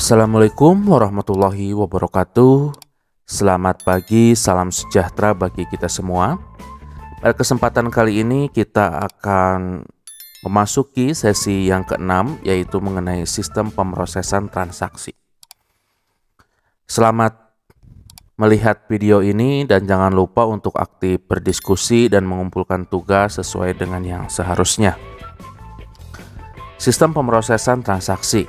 Assalamualaikum warahmatullahi wabarakatuh. Selamat pagi, salam sejahtera bagi kita semua. Pada kesempatan kali ini kita akan memasuki sesi yang keenam, yaitu mengenai sistem pemrosesan transaksi. Selamat melihat video ini dan jangan lupa untuk aktif berdiskusi dan mengumpulkan tugas sesuai dengan yang seharusnya. Sistem pemrosesan transaksi.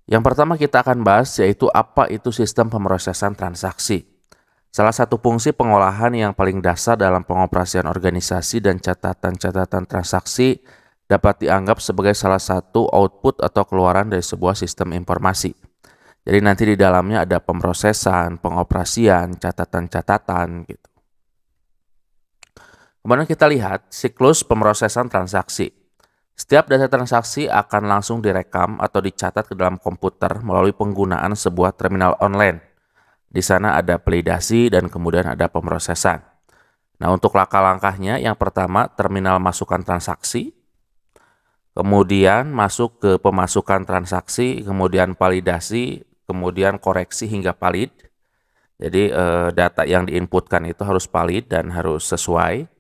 Yang pertama kita akan bahas yaitu apa itu sistem pemrosesan transaksi. Salah satu fungsi pengolahan yang paling dasar dalam pengoperasian organisasi dan catatan-catatan transaksi dapat dianggap sebagai salah satu output atau keluaran dari sebuah sistem informasi. Jadi nanti di dalamnya ada pemrosesan, pengoperasian, catatan-catatan gitu. Kemudian kita lihat siklus pemrosesan transaksi. Setiap data transaksi akan langsung direkam atau dicatat ke dalam komputer melalui penggunaan sebuah terminal online. Di sana ada validasi dan kemudian ada pemrosesan. Nah, untuk langkah-langkahnya, yang pertama terminal masukkan transaksi, kemudian masuk ke pemasukan transaksi, kemudian validasi, kemudian koreksi hingga valid. Jadi data yang diinputkan itu harus valid dan harus sesuai.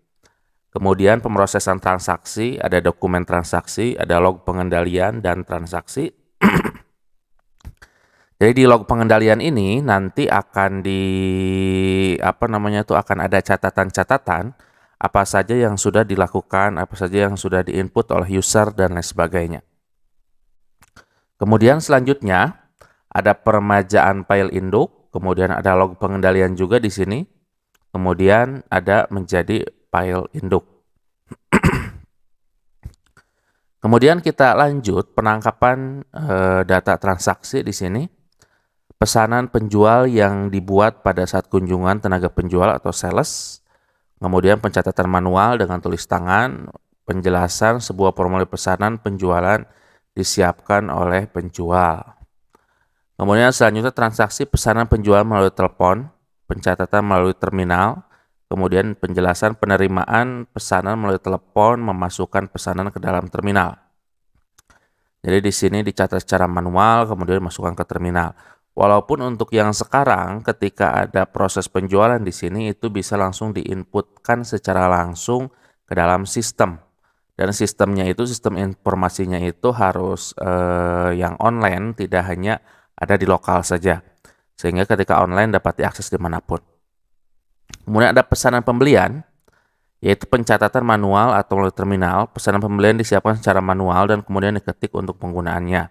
Kemudian pemrosesan transaksi, ada dokumen transaksi, ada log pengendalian dan transaksi. Jadi di log pengendalian ini nanti akan akan ada catatan-catatan apa saja yang sudah dilakukan, apa saja yang sudah diinput oleh user dan lain sebagainya. Kemudian selanjutnya ada peremajaan file induk, kemudian ada log pengendalian juga di sini. Kemudian ada menjadi file induk. Kemudian kita lanjut penangkapan data transaksi di sini. Pesanan penjual yang dibuat pada saat kunjungan tenaga penjual atau sales. Kemudian pencatatan manual dengan tulis tangan, penjelasan sebuah formulir pesanan penjualan disiapkan oleh penjual. Kemudian selanjutnya transaksi pesanan penjual melalui telepon, pencatatan melalui terminal, kemudian penjelasan penerimaan pesanan melalui telepon, memasukkan pesanan ke dalam terminal. Jadi di sini dicatat secara manual, kemudian masukkan ke terminal. Walaupun untuk yang sekarang ketika ada proses penjualan di sini itu bisa langsung diinputkan secara langsung ke dalam sistem. Dan sistemnya itu, sistem informasinya itu harus yang online, tidak hanya ada di lokal saja. Sehingga ketika online dapat diakses dimanapun. Kemudian ada pesanan pembelian, yaitu pencatatan manual atau melalui terminal. Pesanan pembelian disiapkan secara manual dan kemudian diketik untuk penggunaannya.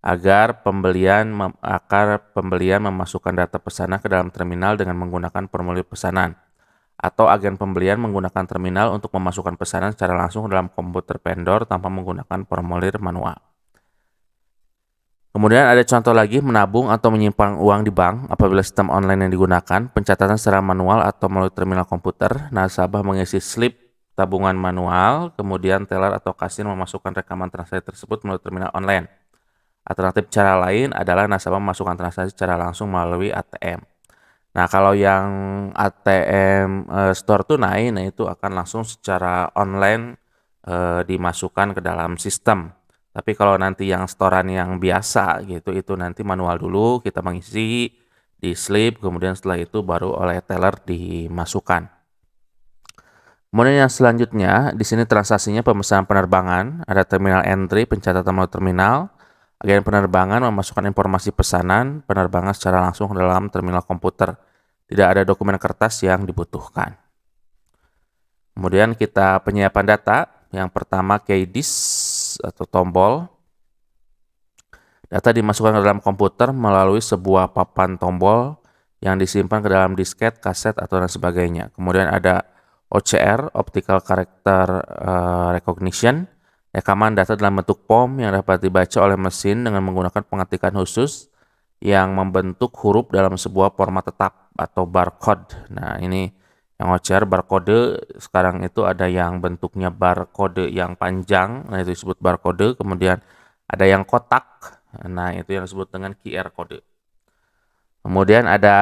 Agar pembelian memasukkan data pesanan ke dalam terminal dengan menggunakan formulir pesanan. Atau agen pembelian menggunakan terminal untuk memasukkan pesanan secara langsung ke dalam komputer vendor tanpa menggunakan formulir manual. Kemudian ada contoh lagi, menabung atau menyimpan uang di bank apabila sistem online yang digunakan, pencatatan secara manual atau melalui terminal komputer, nasabah mengisi slip tabungan manual, kemudian teller atau kasir memasukkan rekaman transaksi tersebut melalui terminal online. Alternatif cara lain adalah nasabah memasukkan transaksi secara langsung melalui ATM. Nah, kalau yang ATM store tunai, nah itu akan langsung secara online dimasukkan ke dalam sistem. Tapi kalau nanti yang setoran yang biasa gitu, itu nanti manual dulu, kita mengisi di slip, kemudian setelah itu baru oleh teller dimasukkan. Kemudian yang selanjutnya, di sini transaksinya pemesanan penerbangan, ada terminal entry, pencatatan melalui terminal. Agen penerbangan memasukkan informasi pesanan penerbangan secara langsung ke dalam terminal komputer. Tidak ada dokumen kertas yang dibutuhkan. Kemudian kita penyiapan data. Yang pertama key disk atau tombol. Data dimasukkan ke dalam komputer melalui sebuah papan tombol yang disimpan ke dalam disket, kaset, atau dan sebagainya. Kemudian ada OCR, Optical Character Recognition. Rekaman data dalam bentuk POM yang dapat dibaca oleh mesin dengan menggunakan pengetikan khusus yang membentuk huruf dalam sebuah format tetap atau barcode. Nah, ini yang OCR barcode, sekarang itu ada yang bentuknya barcode yang panjang, nah itu disebut barcode. Kemudian ada yang kotak, nah itu yang disebut dengan QR code. Kemudian ada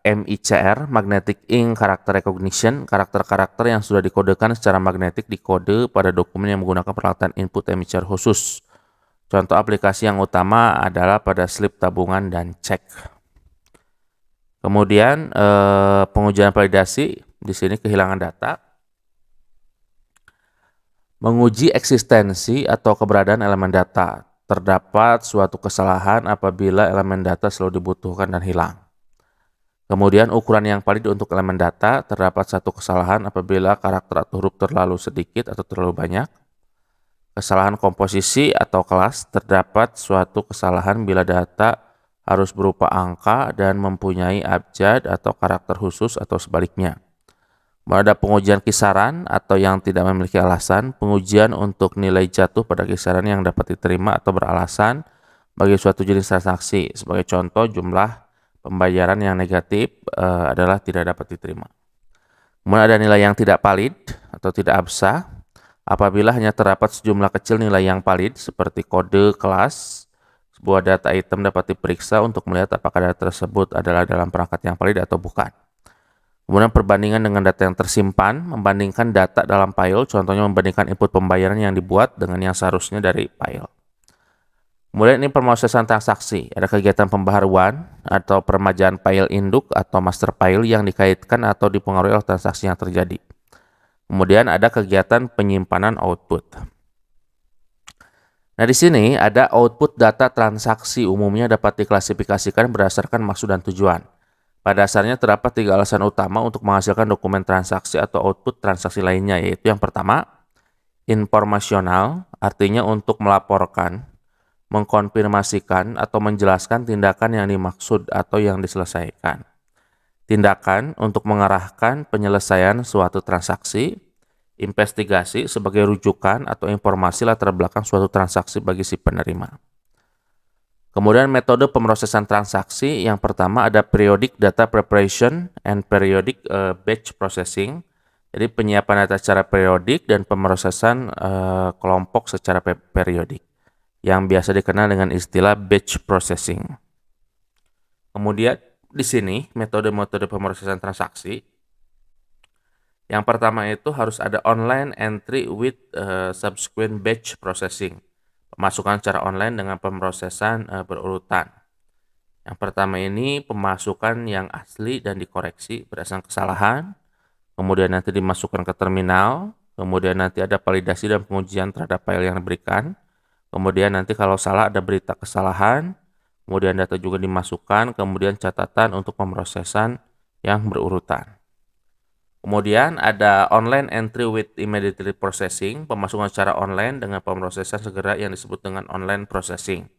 MICR, Magnetic Ink Character Recognition, karakter-karakter yang sudah dikodekan secara magnetik dikode pada dokumen yang menggunakan peralatan input MICR khusus. Contoh aplikasi yang utama adalah pada slip tabungan dan cek. Kemudian pengujian validasi, di sini kehilangan data. Menguji eksistensi atau keberadaan elemen data. Terdapat suatu kesalahan apabila elemen data selalu dibutuhkan dan hilang. Kemudian ukuran yang valid untuk elemen data, terdapat satu kesalahan apabila karakter atau huruf terlalu sedikit atau terlalu banyak. Kesalahan komposisi atau kelas, terdapat suatu kesalahan bila data harus berupa angka dan mempunyai abjad atau karakter khusus atau sebaliknya. Ada pengujian kisaran atau yang tidak memiliki alasan, pengujian untuk nilai jatuh pada kisaran yang dapat diterima atau beralasan bagi suatu jenis transaksi. Sebagai contoh, jumlah pembayaran yang negatif adalah tidak dapat diterima. Kemudian ada nilai yang tidak valid atau tidak absah. Apabila hanya terdapat sejumlah kecil nilai yang valid seperti kode kelas, sebuah data item dapat diperiksa untuk melihat apakah data tersebut adalah dalam perangkat yang valid atau bukan. Kemudian perbandingan dengan data yang tersimpan, membandingkan data dalam file, contohnya membandingkan input pembayaran yang dibuat dengan yang seharusnya dari file. Kemudian ini pemrosesan transaksi, ada kegiatan pembaharuan atau peremajaan file induk atau master file yang dikaitkan atau dipengaruhi oleh transaksi yang terjadi. Kemudian ada kegiatan penyimpanan output. Nah, di sini ada output data transaksi, umumnya dapat diklasifikasikan berdasarkan maksud dan tujuan. Pada dasarnya terdapat 3 alasan utama untuk menghasilkan dokumen transaksi atau output transaksi lainnya, yaitu yang pertama, informasional, artinya untuk melaporkan, mengkonfirmasikan, atau menjelaskan tindakan yang dimaksud atau yang diselesaikan. Tindakan untuk mengarahkan penyelesaian suatu transaksi, investigasi sebagai rujukan atau informasi latar belakang suatu transaksi bagi si penerima. Kemudian metode pemrosesan transaksi, yang pertama ada periodic data preparation and periodic batch processing. Jadi penyiapan data secara periodik dan pemrosesan kelompok secara periodik, yang biasa dikenal dengan istilah batch processing. Kemudian di sini metode-metode pemrosesan transaksi. Yang pertama itu harus ada online entry with subsequent batch processing. Pemasukan secara online dengan pemrosesan berurutan. Yang pertama ini pemasukan yang asli dan dikoreksi berdasarkan kesalahan, kemudian nanti dimasukkan ke terminal, kemudian nanti ada validasi dan pengujian terhadap file yang diberikan, kemudian nanti kalau salah ada berita kesalahan, kemudian data juga dimasukkan, kemudian catatan untuk pemrosesan yang berurutan. Kemudian ada online entry with immediately processing, pemasukan secara online dengan pemrosesan segera yang disebut dengan online processing.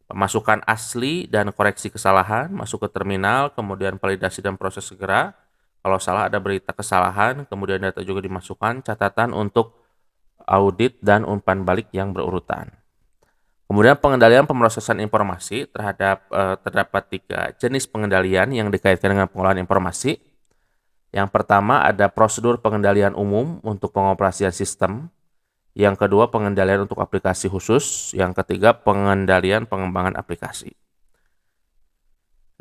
Pemasukan asli dan koreksi kesalahan, masuk ke terminal, kemudian validasi dan proses segera. Kalau salah ada berita kesalahan, kemudian data juga dimasukkan, catatan untuk audit dan umpan balik yang berurutan. Kemudian pengendalian pemrosesan informasi terdapat 3 jenis pengendalian yang dikaitkan dengan pengolahan informasi. Yang pertama ada prosedur pengendalian umum untuk pengoperasian sistem. Yang kedua pengendalian untuk aplikasi khusus. Yang ketiga pengendalian pengembangan aplikasi.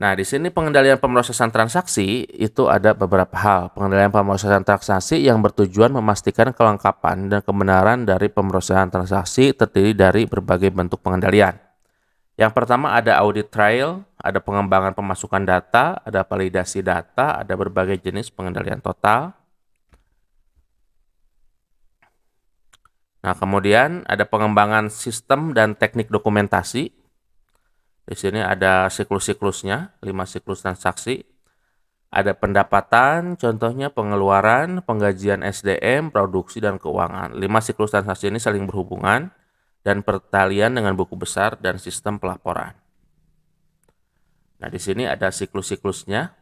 Nah, di sini pengendalian pemrosesan transaksi itu ada beberapa hal. Pengendalian pemrosesan transaksi yang bertujuan memastikan kelengkapan dan kebenaran dari pemrosesan transaksi terdiri dari berbagai bentuk pengendalian. Yang pertama ada audit trail, ada pengembangan pemasukan data, ada validasi data, ada berbagai jenis pengendalian total. Nah, kemudian ada pengembangan sistem dan teknik dokumentasi. Di sini ada siklus-siklusnya, 5 siklus transaksi. Ada pendapatan, contohnya pengeluaran, penggajian SDM, produksi, dan keuangan. 5 siklus transaksi ini saling berhubungan dan pertalian dengan buku besar dan sistem pelaporan. Nah, di sini ada siklus-siklusnya.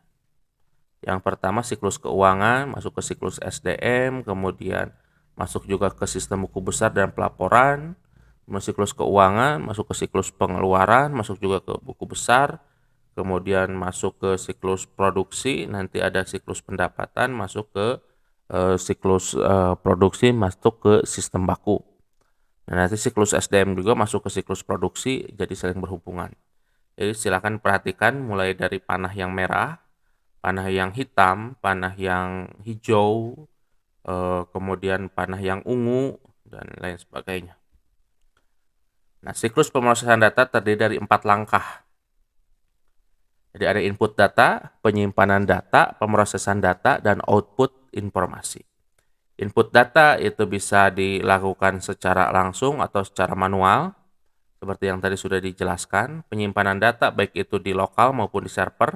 Yang pertama siklus keuangan, masuk ke siklus SDM, kemudian masuk juga ke sistem buku besar dan pelaporan. Kemudian siklus keuangan, masuk ke siklus pengeluaran, masuk juga ke buku besar. Kemudian masuk ke siklus produksi, nanti ada siklus pendapatan, masuk ke siklus produksi, masuk ke sistem baku. Nah, nanti siklus SDM juga masuk ke siklus produksi, jadi saling berhubungan. Jadi silakan perhatikan mulai dari panah yang merah, panah yang hitam, panah yang hijau, kemudian panah yang ungu, dan lain sebagainya. Nah, siklus pemrosesan data terdiri dari 4 langkah. Jadi ada input data, penyimpanan data, pemrosesan data, dan output informasi. Input data itu bisa dilakukan secara langsung atau secara manual, seperti yang tadi sudah dijelaskan. Penyimpanan data baik itu di lokal maupun di server.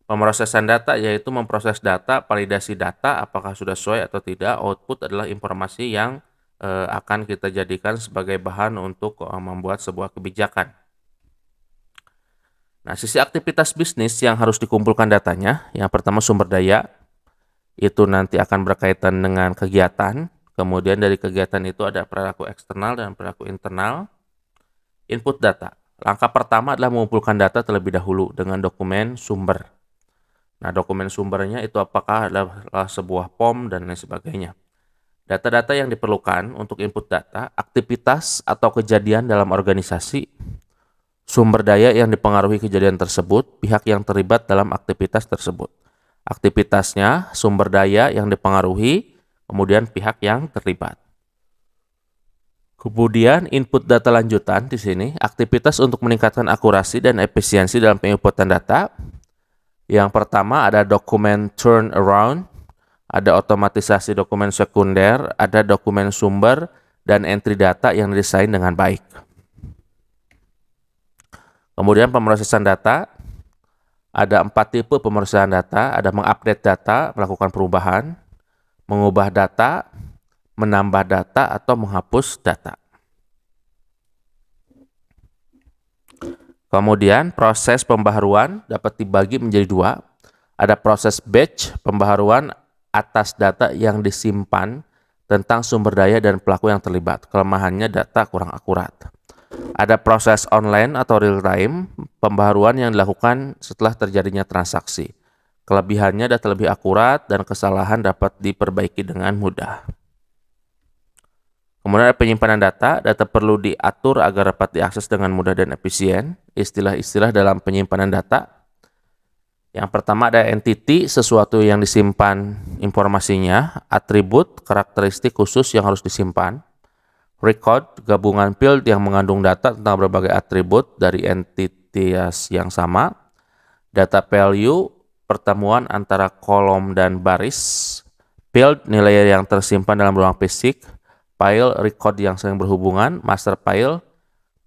Pemrosesan data yaitu memproses data, validasi data apakah sudah sesuai atau tidak. Output adalah informasi yang akan kita jadikan sebagai bahan untuk membuat sebuah kebijakan. Nah, sisi aktivitas bisnis yang harus dikumpulkan datanya, yang pertama sumber daya, itu nanti akan berkaitan dengan kegiatan, kemudian dari kegiatan itu ada perilaku eksternal dan perilaku internal. Input data, langkah pertama adalah mengumpulkan data terlebih dahulu dengan dokumen sumber. Nah, dokumen sumbernya itu apakah adalah sebuah POM dan lain sebagainya. Data-data yang diperlukan untuk input data, aktivitas atau kejadian dalam organisasi, sumber daya yang dipengaruhi kejadian tersebut, pihak yang terlibat dalam aktivitas tersebut. Aktivitasnya, sumber daya yang dipengaruhi, kemudian pihak yang terlibat. Kemudian input data lanjutan di sini, aktivitas untuk meningkatkan akurasi dan efisiensi dalam penginputan data. Yang pertama ada dokumen turnaround, ada otomatisasi dokumen sekunder, ada dokumen sumber, dan entry data yang didesain dengan baik. Kemudian pemrosesan data, ada 4 tipe pemrosesan data, ada mengupdate data, melakukan perubahan, mengubah data, menambah data, atau menghapus data. Kemudian proses pembaharuan dapat dibagi menjadi 2. Ada proses batch, pembaharuan atas data yang disimpan tentang sumber daya dan pelaku yang terlibat. Kelemahannya data kurang akurat. Ada proses online atau real time, pembaharuan yang dilakukan setelah terjadinya transaksi. Kelebihannya data lebih akurat dan kesalahan dapat diperbaiki dengan mudah. Kemudian ada penyimpanan data, data perlu diatur agar dapat diakses dengan mudah dan efisien. Istilah-istilah dalam penyimpanan data. Yang pertama ada entity, sesuatu yang disimpan informasinya, atribut, karakteristik khusus yang harus disimpan. Record, gabungan field yang mengandung data tentang berbagai atribut dari entitas yang sama. Data value, pertemuan antara kolom dan baris. Field, nilai yang tersimpan dalam ruang fisik. File, record yang saling berhubungan. Master file,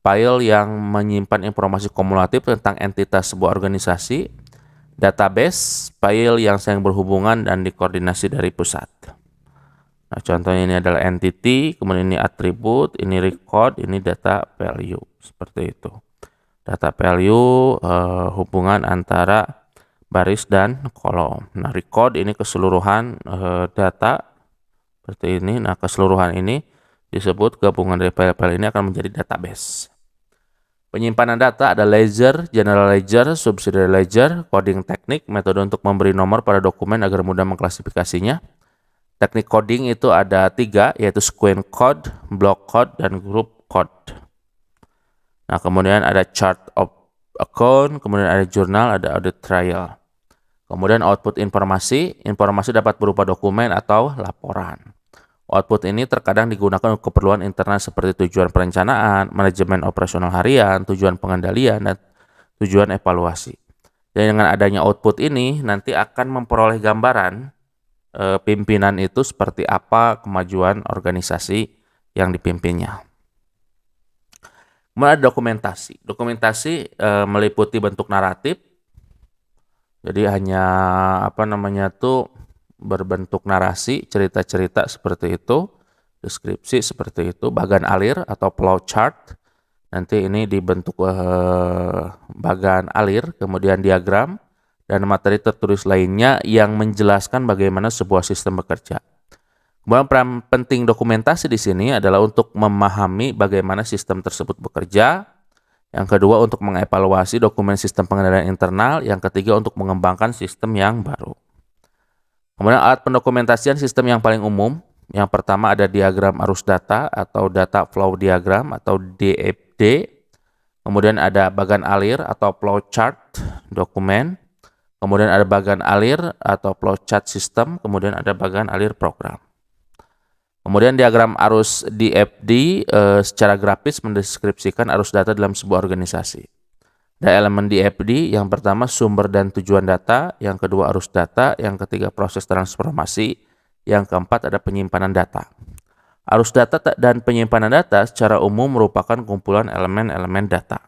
file yang menyimpan informasi kumulatif tentang entitas sebuah organisasi. Database, file yang saling berhubungan dan dikoordinasi dari pusat. Nah, contohnya ini adalah entity, kemudian ini atribut, ini record, ini data value, seperti itu. Data value hubungan antara baris dan kolom. Nah, record ini keseluruhan data seperti ini. Nah, keseluruhan ini disebut gabungan dari file-file ini akan menjadi database. Penyimpanan data ada ledger, general ledger, subsidiary ledger, coding teknik, metode untuk memberi nomor pada dokumen agar mudah mengklasifikasinya. Teknik coding itu ada 3, yaitu sequence code, block code, dan group code. Nah, kemudian ada chart of account, kemudian ada jurnal, ada audit trail. Kemudian output informasi dapat berupa dokumen atau laporan. Output ini terkadang digunakan untuk keperluan internal seperti tujuan perencanaan, manajemen operasional harian, tujuan pengendalian, dan tujuan evaluasi. Dan dengan adanya output ini nanti akan memperoleh gambaran pimpinan itu seperti apa kemajuan organisasi yang dipimpinnya. Kemudian ada dokumentasi. Dokumentasi meliputi bentuk naratif. Jadi hanya berbentuk narasi, cerita-cerita seperti itu, deskripsi seperti itu, bagan alir atau flow chart. Nanti ini dibentuk bagan alir, kemudian diagram, dan materi tertulis lainnya yang menjelaskan bagaimana sebuah sistem bekerja. Kemudian peran penting dokumentasi di sini adalah untuk memahami bagaimana sistem tersebut bekerja. Yang kedua untuk mengevaluasi dokumen sistem pengendalian internal. Yang ketiga untuk mengembangkan sistem yang baru. Kemudian alat pendokumentasian sistem yang paling umum. Yang pertama ada diagram arus data atau data flow diagram atau DFD. Kemudian ada bagan alir atau flow chart dokumen. Kemudian ada bagan alir atau flowchart system, kemudian ada bagan alir program. Kemudian diagram arus DFD secara grafis mendeskripsikan arus data dalam sebuah organisasi. Ada elemen DFD, yang pertama sumber dan tujuan data, yang kedua arus data, yang ketiga proses transformasi, yang keempat ada penyimpanan data. Arus data dan penyimpanan data secara umum merupakan kumpulan elemen-elemen data.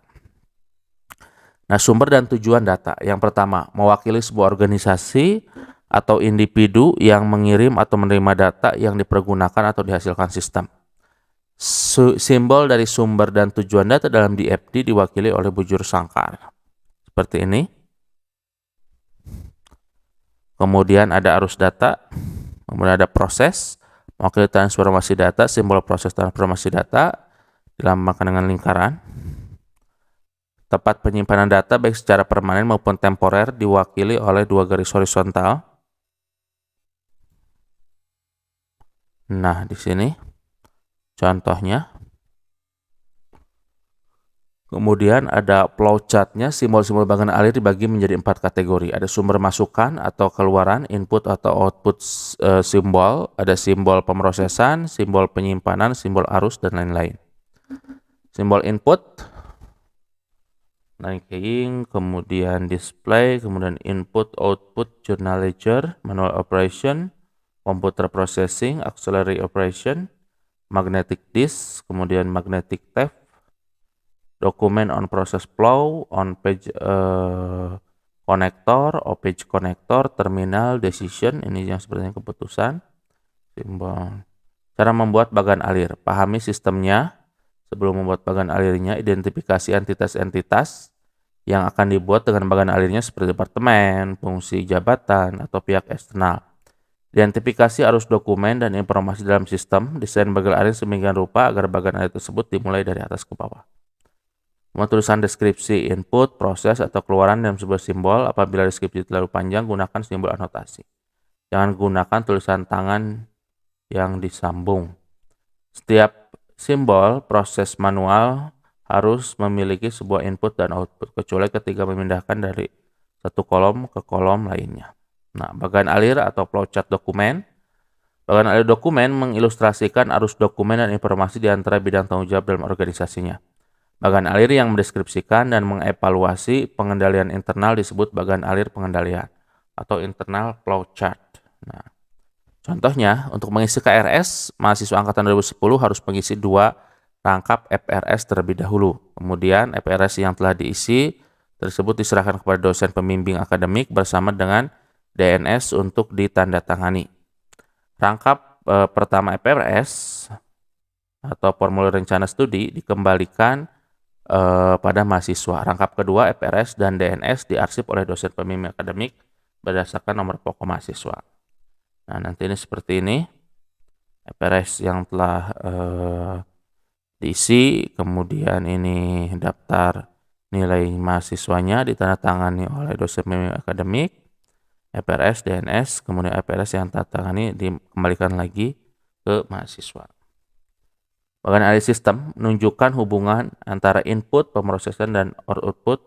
Nah, sumber dan tujuan data. Yang pertama, mewakili sebuah organisasi atau individu yang mengirim atau menerima data yang dipergunakan atau dihasilkan sistem. Simbol dari sumber dan tujuan data dalam DFD diwakili oleh bujur sangkar. Seperti ini. Kemudian ada arus data. Kemudian ada proses, mewakili transformasi data, simbol proses transformasi data dilambangkan dengan lingkaran. Tempat penyimpanan data baik secara permanen maupun temporer diwakili oleh dua garis horizontal. Nah, di sini contohnya. Kemudian ada flowchartnya, simbol-simbol bagan alir dibagi menjadi 4 kategori. Ada sumber masukan atau keluaran, input atau output simbol, ada simbol pemrosesan, simbol penyimpanan, simbol arus, dan lain-lain. Simbol input, navigating, kemudian display, kemudian input, output, journal ledger, manual operation, computer processing, auxiliary operation, magnetic disk, kemudian magnetic tape, dokumen on process flow, on page connector, off page connector, terminal, decision, ini yang sepertinya keputusan, simbol. Cara membuat bagan alir, pahami sistemnya sebelum membuat bagan alirnya, identifikasi entitas-entitas yang akan dibuat dengan bagan alirnya seperti departemen, fungsi jabatan, atau pihak eksternal. Identifikasi arus dokumen dan informasi dalam sistem, desain bagan alir sedemikian rupa agar bagan alir tersebut dimulai dari atas ke bawah. Tulisan deskripsi input, proses, atau keluaran dalam sebuah simbol. Apabila deskripsi terlalu panjang, gunakan simbol anotasi. Jangan gunakan tulisan tangan yang disambung. Setiap simbol proses manual harus memiliki sebuah input dan output, kecuali ketika memindahkan dari satu kolom ke kolom lainnya. Nah, bagan alir atau flowchart dokumen. Bagan alir dokumen mengilustrasikan arus dokumen dan informasi di antara bidang tanggung jawab dalam organisasinya. Bagan alir yang mendeskripsikan dan mengevaluasi pengendalian internal disebut bagan alir pengendalian atau internal flowchart. Nah, contohnya untuk mengisi KRS, mahasiswa angkatan 2010 harus mengisi 2 rangkap FRS terlebih dahulu. Kemudian FRS yang telah diisi tersebut diserahkan kepada dosen pembimbing akademik bersama dengan DNS untuk ditandatangani. Rangkap pertama FRS atau formulir rencana studi dikembalikan pada mahasiswa. Rangkap kedua FRS dan DNS diarsip oleh dosen pembimbing akademik berdasarkan nomor pokok mahasiswa. Nah, nanti ini seperti ini. FRS yang telah diisi, kemudian ini daftar nilai mahasiswanya ditandatangani oleh dosen pembimbing akademik, FRS, DNS, kemudian FRS yang ditandatangani dikembalikan lagi ke mahasiswa. Bagan alir sistem menunjukkan hubungan antara input, pemrosesan, dan output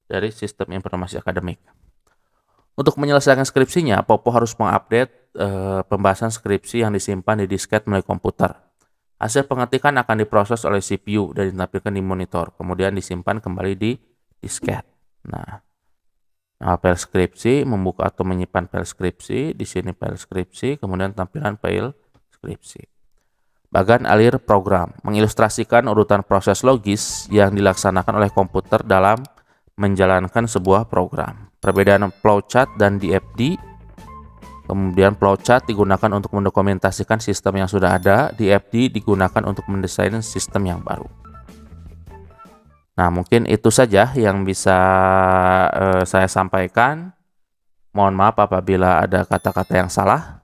dari sistem informasi akademik. Untuk menyelesaikan skripsinya, Popo harus mengupdate pembahasan skripsi yang disimpan di disket melalui komputer. Hasil pengetikan akan diproses oleh CPU dan ditampilkan di monitor, kemudian disimpan kembali di disket. Nah, file skripsi, membuka atau menyimpan file skripsi, di sini file skripsi, kemudian tampilan file skripsi. Bagan alir program mengilustrasikan urutan proses logis yang dilaksanakan oleh komputer dalam menjalankan sebuah program. Perbedaan flowchart dan DFD. Kemudian flowchart digunakan untuk mendokumentasikan sistem yang sudah ada, DFD digunakan untuk mendesain sistem yang baru. Nah, mungkin itu saja yang bisa saya sampaikan. Mohon maaf apabila ada kata-kata yang salah.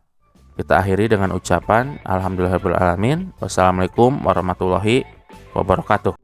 Kita akhiri dengan ucapan Alhamdulillahirabbil alamin. Wassalamualaikum warahmatullahi wabarakatuh.